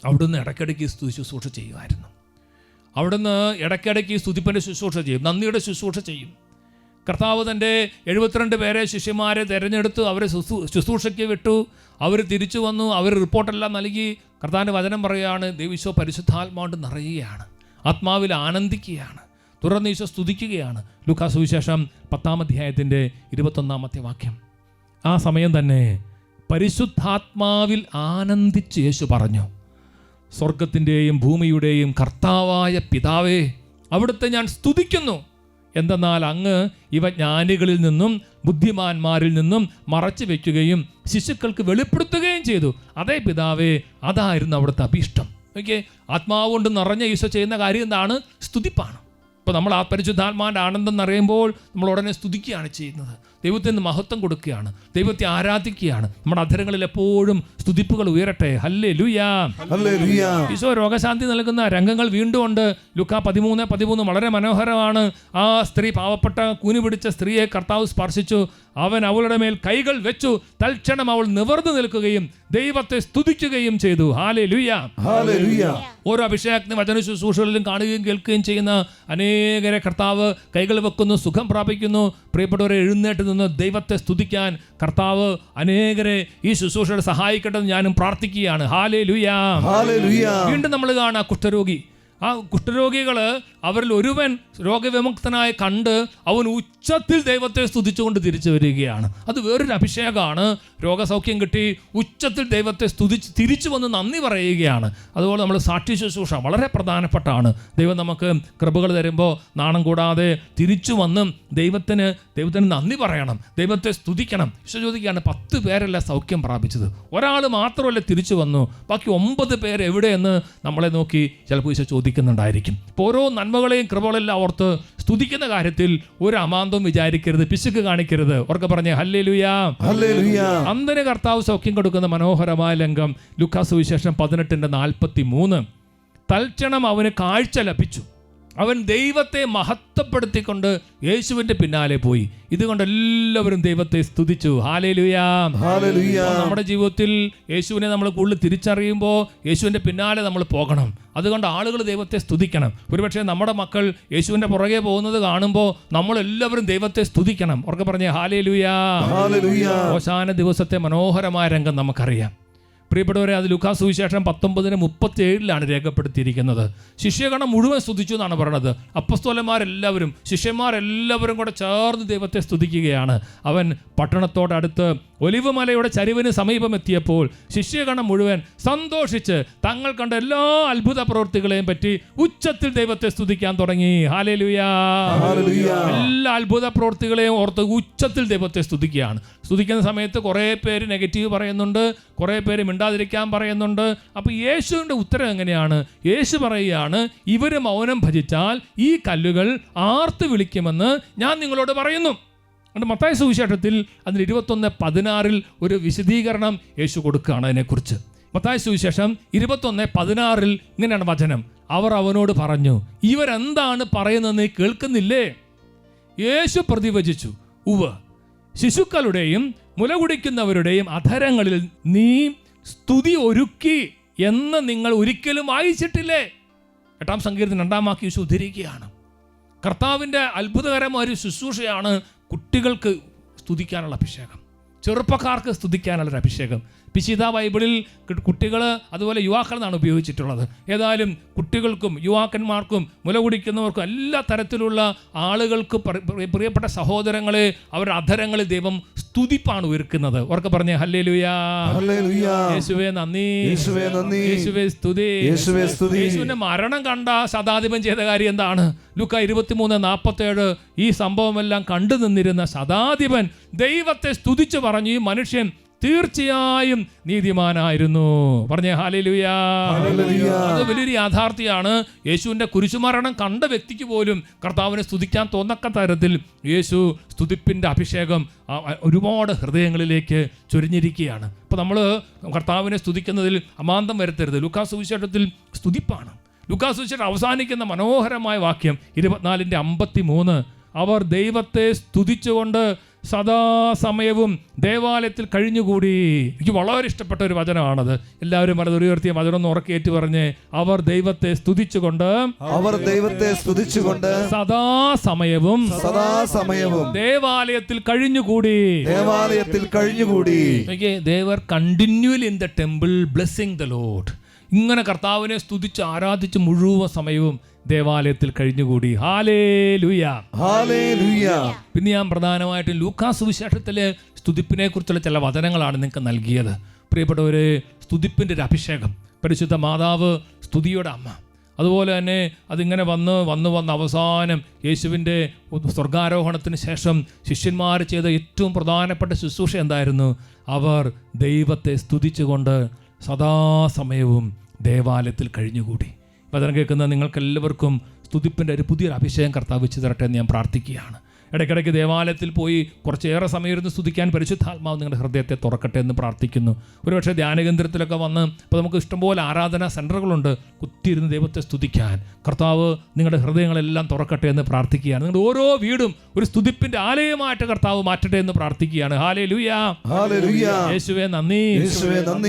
അവിടുന്ന് ഇടയ്ക്കിടയ്ക്ക് ശുശ്രൂഷ ചെയ്യുമായിരുന്നു. അവിടുന്ന് ഇടയ്ക്കിടയ്ക്ക് സ്തുതിപ്പിൻ്റെ ശുശ്രൂഷ ചെയ്യും, നന്ദിയുടെ ശുശ്രൂഷ ചെയ്യും. കർത്താവ് തൻ്റെ 72 പേരെ ശിഷ്യന്മാരെ തിരഞ്ഞെടുത്തു, അവരെ ശുശ്രൂഷയ്ക്ക് വിട്ടു. അവർ തിരിച്ചു വന്നു, അവർ റിപ്പോർട്ടെല്ലാം നൽകി. കർത്താവിൻ്റെ വചനം പറയുകയാണ്, ഈശോ പരിശുദ്ധാത്മാവ് നിറയുകയാണ്, ആത്മാവിൽ ആനന്ദിക്കുകയാണ്. തുടർന്ന് ഈശോ സ്തുതിക്കുകയാണ്. ലൂക്കാ സുവിശേഷം 10-ാം അധ്യായത്തിൻ്റെ 21-ാമത്തെ വാക്യം. ആ സമയം തന്നെ പരിശുദ്ധാത്മാവിൽ ആനന്ദിച്ച് യേശു പറഞ്ഞു, സ്വർഗത്തിൻ്റെയും ഭൂമിയുടെയും കർത്താവായ പിതാവേ, അവിടുത്തെ ഞാൻ സ്തുതിക്കുന്നു. എന്തെന്നാൽ അങ്ങ് ഇവ ജ്ഞാനികളിൽ നിന്നും ബുദ്ധിമാന്മാരിൽ നിന്നും മറച്ചു വയ്ക്കുകയും ശിശുക്കൾക്ക് വെളിപ്പെടുത്തുകയും ചെയ്തു. അതേ പിതാവേ, അതായിരുന്നു അവിടുത്തെ അഭീഷ്ടം. ഓക്കെ, ആത്മാവ് കൊണ്ട് നിറഞ്ഞ ഈശോ ചെയ്യുന്ന കാര്യം എന്താണ്? സ്തുതിപ്പാണ്. ഇപ്പോൾ നമ്മൾ ആ പരിശുദ്ധാത്മാവിൻ്റെ ആനന്ദം നിറയുമ്പോൾ നമ്മൾ ഉടനെ സ്തുതിക്കുകയാണ് ചെയ്യുന്നത്, ദൈവത്തിന് മഹത്വം കൊടുക്കുകയാണ്, ദൈവത്തെ ആരാധിക്കുകയാണ്. നമ്മുടെ അധരങ്ങളിൽ എപ്പോഴും സ്തുതിപ്പുകൾ ഉയരട്ടെ. ഹല്ലേലൂയ. ഈശോ രോഗശാന്തി നൽകുന്ന രംഗങ്ങൾ വീണ്ടും ഉണ്ട്. ലുക്കാ 13:13 വളരെ മനോഹരമാണ്. ആ സ്ത്രീ, പാവപ്പെട്ട കൂനി പിടിച്ച സ്ത്രീയെ കർത്താവ് സ്പർശിച്ചു. അവൻ അവളുടെ മേൽ കൈകൾ വെച്ചു. തൽക്ഷണം അവൾ നിവർന്നു നിൽക്കുകയും ദൈവത്തെ സ്തുതിക്കുകയും ചെയ്തു. ഹല്ലേലൂയ. ഓരോ അഭിഷേകത്തിന് വചന ശുശ്രൂഷകളിലും കാണുകയും കേൾക്കുകയും ചെയ്യുന്ന അനേകരെ കർത്താവ് കൈകൾ വെക്കുന്നു, സുഖം പ്രാപിക്കുന്നു. പ്രിയപ്പെട്ടവരെ, എഴുന്നേറ്റ് നിന്ന് ദൈവത്തെ സ്തുതിക്കാൻ കർത്താവ് അനേകരെ ഈ ശുശ്രൂഷയുടെ സഹായിക്കട്ടെ ഞാനും പ്രാർത്ഥിക്കുകയാണ്. ഹല്ലേലൂയ. വീണ്ടും നമ്മൾ കാണാം കുഷ്ഠരോഗി. ആ കുഷ്ഠരോഗികൾ, അവരിൽ ഒരുവൻ രോഗവിമുക്തനായി കണ്ട് അവൻ ഉച്ചത്തിൽ ദൈവത്തെ സ്തുതിച്ചുകൊണ്ട് തിരിച്ചു വരികയാണ്. അത് വേറൊരു അഭിഷേകമാണ്. രോഗസൗഖ്യം കിട്ടി, ഉച്ചത്തിൽ ദൈവത്തെ സ്തുതിച്ച് തിരിച്ചു വന്ന് നന്ദി പറയുകയാണ്. അതുപോലെ നമ്മൾ സാക്ഷി ശുശ്രൂഷ വളരെ പ്രധാനപ്പെട്ടാണ്. ദൈവം നമുക്ക് കൃപകൾ തരുമ്പോൾ നാണം കൂടാതെ തിരിച്ചു വന്ന് ദൈവത്തിന് നന്ദി പറയണം, ദൈവത്തെ സ്തുതിക്കണം. ഈശോ ചോദിക്കുകയാണ്, 10 പേരല്ല സൗഖ്യം പ്രാപിച്ചത്, ഒരാൾ മാത്രമല്ല തിരിച്ചു വന്നു, ബാക്കി 9 പേര് എവിടെയെന്ന് നമ്മളെ നോക്കി ചിലപ്പോൾ ഈശോ ചോദിക്കുന്നുണ്ടായിരിക്കും. ഇപ്പോൾ ഓരോ നന്മകളെയും കൃപകളെല്ലാം ഓർത്ത് സ്തുതിക്കുന്ന കാര്യത്തിൽ ഒരു അമാന്തവും വിചാരിക്കരുത്, പിശുക്ക് കാണിക്കരുത്. ഓർക്കെ പറഞ്ഞേ ഹല്ലേലൂയ. അന്ധന് കർത്താവ് സൗഖ്യം കൊടുക്കുന്ന മനോഹരമായ രംഗം ലൂക്കാ സുവിശേഷം 18:43. തൽക്ഷണം അവന് കാഴ്ച ലഭിച്ചു. അവൻ ദൈവത്തെ മഹത്വപ്പെടുത്തിക്കൊണ്ട് യേശുവിൻ്റെ പിന്നാലെ പോയി. ഇതുകൊണ്ട് എല്ലാവരും ദൈവത്തെ സ്തുതിച്ചു. ഹല്ലേലൂയ. നമ്മുടെ ജീവിതത്തിൽ യേശുവിനെ നമ്മൾ കൂടുതൽ തിരിച്ചറിയുമ്പോൾ യേശുവിൻ്റെ പിന്നാലെ നമ്മൾ പോകണം. അതുകൊണ്ട് ആളുകൾ ദൈവത്തെ സ്തുതിക്കണം. ഒരുപക്ഷെ നമ്മുടെ മക്കൾ യേശുവിൻ്റെ പുറകെ പോകുന്നത് കാണുമ്പോൾ നമ്മളെല്ലാവരും ദൈവത്തെ സ്തുതിക്കണം. ഉറക്കെ പറഞ്ഞേ ഹല്ലേലൂയ. ഓശാന ദിവസത്തെ മനോഹരമായ രംഗം നമുക്കറിയാം. പ്രിയപ്പെട്ടവരെ, അത് ലൂക്കാ സുവിശേഷം 19:37 രേഖപ്പെടുത്തിയിരിക്കുന്നത്. ശിഷ്യഗണം മുഴുവൻ സ്തുതിച്ചു എന്നാണ് പറയുന്നത്. അപ്പസ്തോലന്മാരെല്ലാവരും, ശിഷ്യന്മാരെല്ലാവരും കൂടെ ചേർന്ന് ദൈവത്തെ സ്തുതിക്കുകയാണ്. അവൻ പട്ടണത്തോടടുത്ത് ഒലിവ് മലയുടെ ചരിവിന് സമീപമെത്തിയപ്പോൾ ശിഷ്യഗണം മുഴുവൻ സന്തോഷിച്ച് തങ്ങൾ കണ്ട എല്ലാ അത്ഭുത പ്രവൃത്തികളെയും പറ്റി ഉച്ചത്തിൽ ദൈവത്തെ സ്തുതിക്കാൻ തുടങ്ങി. ഹല്ലേലൂയ. എല്ലാ അത്ഭുത പ്രവൃത്തികളെയും ഓർത്ത് ഉച്ചത്തിൽ ദൈവത്തെ സ്തുതിക്കുകയാണ്. സ്തുതിക്കുന്ന സമയത്ത് കുറേ പേര് നെഗറ്റീവ് പറയുന്നുണ്ട്, കുറേ പേര് മിണ്ടാതിരിക്കാൻ പറയുന്നുണ്ട്. അപ്പോൾ യേശുവിൻ്റെ ഉത്തരം എങ്ങനെയാണ്? യേശു പറയുകയാണ്, ഇവർ മൗനം ഭജിച്ചാൽ ഈ കല്ലുകൾ ആർത്ത് വിളിക്കുമെന്ന് ഞാൻ നിങ്ങളോട് പറയുന്നു. അതുകൊണ്ട് മത്തായി സുവിശേഷത്തിൽ അതിൽ 21:16 ഒരു വിശദീകരണം യേശു കൊടുക്കുകയാണ് അതിനെക്കുറിച്ച്. മത്തായി സുവിശേഷം 21:16 ഇങ്ങനെയാണ് വചനം. അവർ അവനോട് പറഞ്ഞു, ഇവരെന്താണ് പറയുന്നതെന്ന് കേൾക്കുന്നില്ലേ? യേശു പ്രതിവചിച്ചു, ഉവ്വ്, ശിശുക്കളുടെയും മുലകുടിക്കുന്നവരുടെയും അധരങ്ങളിൽ നീ സ്തുതി ഒരുക്കി എന്ന് നിങ്ങൾ ഒരിക്കലും വായിച്ചിട്ടില്ലേ? 8-ാം സങ്കീർത്തനം 2-ാം വാക്യം യേശു ഉദ്ധരിക്കുകയാണ്. കർത്താവിൻ്റെ അത്ഭുതകരമായ ഒരു ശുശ്രൂഷയാണ് കുട്ടികൾക്ക് സ്തുതിക്കാനുള്ള അഭിഷേകം, ചെറുപ്പക്കാർക്ക് സ്തുതിക്കാനുള്ളൊരു അഭിഷേകം. പിശിത ബൈബിളിൽ കുട്ടികൾ അതുപോലെ യുവാക്കൾ എന്നാണ് ഉപയോഗിച്ചിട്ടുള്ളത്. ഏതായാലും കുട്ടികൾക്കും യുവാക്കന്മാർക്കും മുലകുടിക്കുന്നവർക്കും എല്ലാ തരത്തിലുള്ള ആളുകൾക്ക് പ്രിയപ്പെട്ട സഹോദരങ്ങളെ അവരുടെ അധരങ്ങളിൽ ദൈവം സ്തുതിപ്പാണ് ഉയർക്കുന്നത്. ഉറക്കെ പറഞ്ഞേ ഹല്ലേലൂയ. യേശുവേ നന്ദി, യേശുവേ സ്തുതി. യേശുവിന്റെ മരണം കണ്ട ശതാധിപൻ ചെയ്ത കാര്യം എന്താണ്? ലൂക്കാ 23:47 ഈ സംഭവമെല്ലാം കണ്ടു നിന്നിരുന്ന ശതാധിപൻ ദൈവത്തെ സ്തുതിച്ചു പറഞ്ഞു, ഈ മനുഷ്യൻ തീർച്ചയായും നീതിമാനായിരുന്നു. പറഞ്ഞേ ഹല്ലേലൂയ. അത് വലിയൊരു യാഥാർത്ഥ്യമാണ്. യേശുവിൻ്റെ കുരിശുമരണം കണ്ട വ്യക്തിക്ക് പോലും കർത്താവിനെ സ്തുതിക്കാൻ തോന്നക്ക തരത്തിൽ യേശു സ്തുതിപ്പിൻ്റെ അഭിഷേകം ഒരുപാട് ഹൃദയങ്ങളിലേക്ക് ചൊരിഞ്ഞിരിക്കുകയാണ്. അപ്പോൾ നമ്മൾ കർത്താവിനെ സ്തുതിക്കുന്നതിൽ അമാന്തം വരുത്തരുത്. ലൂക്കാ സുവിശേഷത്തിൽ സ്തുതിപ്പാണ്. ലൂക്കാ സുവിശേഷം അവസാനിക്കുന്ന മനോഹരമായ വാക്യം 24:53. അവർ ദൈവത്തെ സ്തുതിച്ചുകൊണ്ട് സദാസമയവും ദേവാലയത്തിൽ കഴിഞ്ഞുകൂടി. എനിക്ക് വളരെ ഇഷ്ടപ്പെട്ട ഒരു വചനമാണത്. എല്ലാവരും അത് ഉയർത്തിയ വചനം ഉറക്കേറ്റ് പറഞ്ഞ്, അവർ ദൈവത്തെ സ്തുതിച്ചുകൊണ്ട് സദാസമയവും ദേവാലയത്തിൽ കഴിഞ്ഞുകൂടി. They were continually in the temple blessing the Lord. ഇങ്ങനെ കർത്താവിനെ സ്തുതിച്ച് ആരാധിച്ച് മുഴുവൻ സമയവും ദേവാലയത്തിൽ കഴിഞ്ഞുകൂടി. ഹല്ലേലൂയ. പിന്നെ ഞാൻ പ്രധാനമായിട്ടും ലൂക്കാ സുവിശേഷത്തിലെ സ്തുതിപ്പിനെ കുറിച്ചുള്ള ചില വചനങ്ങളാണ് നിങ്ങൾക്ക് നൽകിയത്. പ്രിയപ്പെട്ടവരെ, സ്തുതിപ്പിൻ്റെ ഒരു അഭിഷേകം. പരിശുദ്ധ മാതാവ് സ്തുതിയുടെ അമ്മ. അതുപോലെ തന്നെ അതിങ്ങനെ വന്ന് അവസാനം യേശുവിൻ്റെ സ്വർഗാരോഹണത്തിന് ശേഷം ശിഷ്യന്മാർ ചെയ്ത ഏറ്റവും പ്രധാനപ്പെട്ട ശുശ്രൂഷ എന്തായിരുന്നു? അവർ ദൈവത്തെ സ്തുതിച്ചുകൊണ്ട് സദാസമയവും ദേവാലയത്തിൽ കഴിഞ്ഞുകൂടി. വചനം കേൾക്കുന്ന നിങ്ങൾക്കെല്ലാവർക്കും സ്തുതിപ്പിൻ്റെ ഒരു പുതിയൊരു അഭിഷേകം കർത്താവ് വെച്ച് തരട്ടെ എന്ന് ഞാൻ പ്രാർത്ഥിക്കുകയാണ്. ഇടയ്ക്കിടയ്ക്ക് ദേവാലയത്തിൽ പോയി കുറച്ചേറെ സമയം ഇരുന്ന് സ്തുതിക്കാൻ പരിശുദ്ധാത്മാവ് നിങ്ങളുടെ ഹൃദയത്തെ തുറക്കട്ടെ എന്ന് പ്രാർത്ഥിക്കുന്നു. ഒരുപക്ഷെ ധ്യാനകേന്ദ്രത്തിലൊക്കെ വന്ന് ഇപ്പോൾ നമുക്ക് ഇഷ്ടംപോലെ ആരാധനാ സെൻറ്ററുകളുണ്ട്, കുത്തിയിരുന്ന് ദൈവത്തെ സ്തുതിക്കാൻ. കർത്താവ് നിങ്ങളുടെ ഹൃദയങ്ങളെല്ലാം തുറക്കട്ടെ എന്ന് പ്രാർത്ഥിക്കുകയാണ്. നിങ്ങളുടെ ഓരോ വീടും ഒരു സ്തുതിപ്പിൻ്റെ ആലയമായിട്ട് കർത്താവ് മാറ്റട്ടെ എന്ന് പ്രാർത്ഥിക്കുകയാണ്. ഹല്ലേലൂയ, യേശുവേ നന്ദി.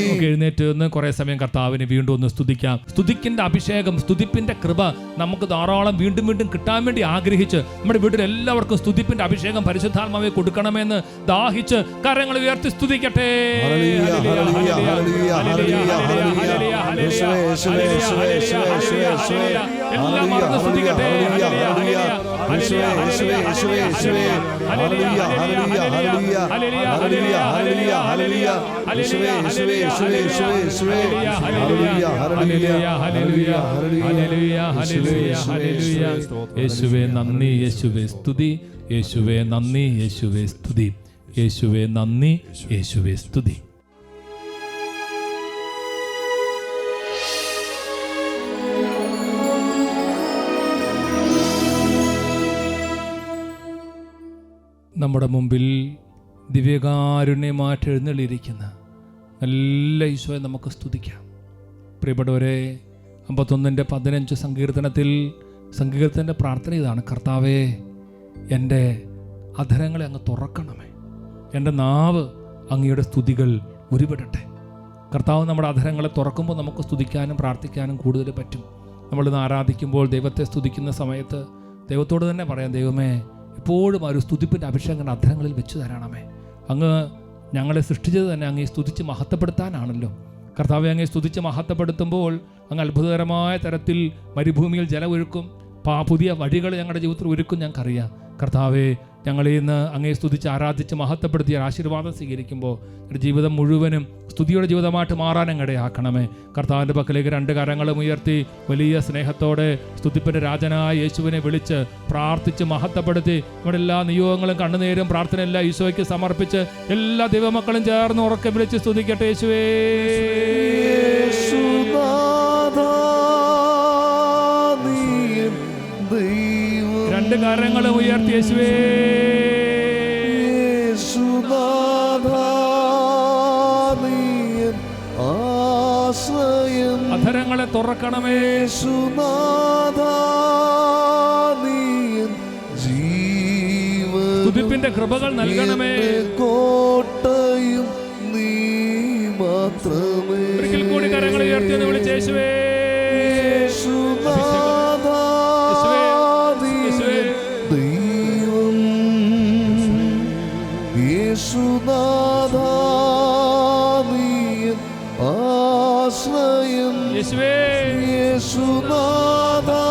നമുക്ക് എഴുന്നേറ്റ് നിന്ന് കുറേ സമയം കർത്താവിനെ വീണ്ടും ഒന്ന് സ്തുതിക്കാം. സ്തുതിക്കിൻ്റെ അഭിഷേകം, സ്തുതിപ്പിൻ്റെ കൃപ നമുക്ക് ധാരാളം വീണ്ടും വീണ്ടും കിട്ടാൻ വേണ്ടി ആഗ്രഹിച്ച് നമ്മുടെ വീട്ടിൽ എല്ലാവർക്കും സ്തുതിപ്പിന്റെ അഭിഷേകം പരിശുദ്ധാത്മാവെ കൊടുക്കണമെന്ന് ദാഹിച്ച് കരങ്ങൾ ഉയർത്തി സ്തുതിക്കട്ടെ. എല്ലാം മറന്ന് സ്തുതിക്കട്ടെ. യേശുവേ നന്ദി, യേശുവേ സ്തുതി, യേശുവേ നന്ദി, യേശുവേ സ്തുതി, യേശുവേ നന്ദി, യേശുവേ സ്തുതി. നമ്മുടെ മുമ്പിൽ ദിവ്യകാരുണ്യമായിട്ട് എഴുന്നള്ളിയിരിക്കുന്ന നല്ല ഈശോയെ നമുക്ക് സ്തുതിക്കാം. പ്രിയപ്പെട്ടവരെ, 51:15 സങ്കീർത്തനത്തിൻ്റെ പ്രാർത്ഥന ഇതാണ്: കർത്താവേ, എൻ്റെ അധരങ്ങളെ അങ്ങ് തുറക്കണമേ, എൻ്റെ നാവ് അങ്ങയുടെ സ്തുതികൾ ഉരുവിടട്ടെ. കർത്താവ് നമ്മുടെ അധരങ്ങളെ തുറക്കുമ്പോൾ നമുക്ക് സ്തുതിക്കാനും പ്രാർത്ഥിക്കാനും കൂടുതൽ പറ്റും. നമ്മളിന്ന് ആരാധിക്കുമ്പോൾ, ദൈവത്തെ സ്തുതിക്കുന്ന സമയത്ത് ദൈവത്തോട് തന്നെ പറയാം: ദൈവമേ, എപ്പോഴും ഒരു സ്തുതിപ്പിൻ്റെ അഭിഷേകം അധരങ്ങളിൽ വെച്ച് തരണമേ. അങ്ങ് ഞങ്ങളെ സൃഷ്ടിച്ചത് തന്നെ അങ്ങേ സ്തുതിച്ച് മഹത്വപ്പെടുത്താനാണല്ലോ. കർത്താവെ, അങ്ങേ സ്തുതിച്ച് മഹത്വപ്പെടുത്തുമ്പോൾ അങ്ങ് അത്ഭുതകരമായ തരത്തിൽ മരുഭൂമിയിൽ ജലമൊഴുക്കും, പുതിയ വഴികൾ ഞങ്ങളുടെ ജീവിതത്തിൽ ഒരുക്കും. ഞങ്ങൾക്കറിയാം. കർത്താവെ, ഞങ്ങളെ ഇന്ന് അങ്ങേ സ്തുതിച്ച് ആരാധിച്ച് മഹത്വപ്പെടുത്തിയ ആശീർവാദം സ്വീകരിക്കുമ്പോൾ എൻ്റെ ജീവിതം മുഴുവനും സ്തുതിയുടെ ജീവിതമായിട്ട് മാറാൻ ഇടയാക്കണമേ. കർത്താവിൻ്റെ പക്കലേക്ക് 2 കരങ്ങളും ഉയർത്തി വലിയ സ്നേഹത്തോടെ സ്തുതിപ്പിൻ്റെ രാജനായ യേശുവിനെ വിളിച്ച് പ്രാർത്ഥിച്ച് മഹത്വപ്പെടുത്തി നമ്മുടെ എല്ലാ നിയോഗങ്ങളും കണ്ണുനീരും പ്രാർത്ഥനയെല്ലാം ഈശോയ്ക്ക് സമർപ്പിച്ച് എല്ലാ ദൈവമക്കളും ചേർന്ന് ഉറക്കെ വിളിച്ച് സ്തുതിക്കട്ടെ. യേശുവേ, 2 കരങ്ങളും ഉയർത്തി യേശുവേ, അധരങ്ങളെ തുറക്കണമേ. സ്തുതിപ്പിന്റെ കൃപകൾ നൽകണമേ. കോട്ടയും നീ മാത്രമേ. ഒരിക്കൽ കൂടി കരങ്ങൾ ഉയർത്തി എന്ന് വിളിച്ച് യേശുവേ, ദൈവം യേശുനാഥാ, നീയൻ ആശ്രയം. യേശുനാഥാ,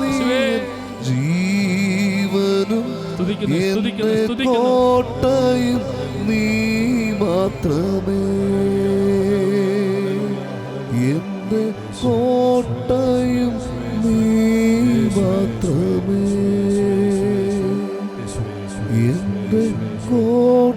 നീയൻ ജീവനും എന്റെ കോട്ടയും നീ മാത്രമേ. എന്റെ കോട്ടയും നീ മാത്രമേ. എന്റെ കോട്ട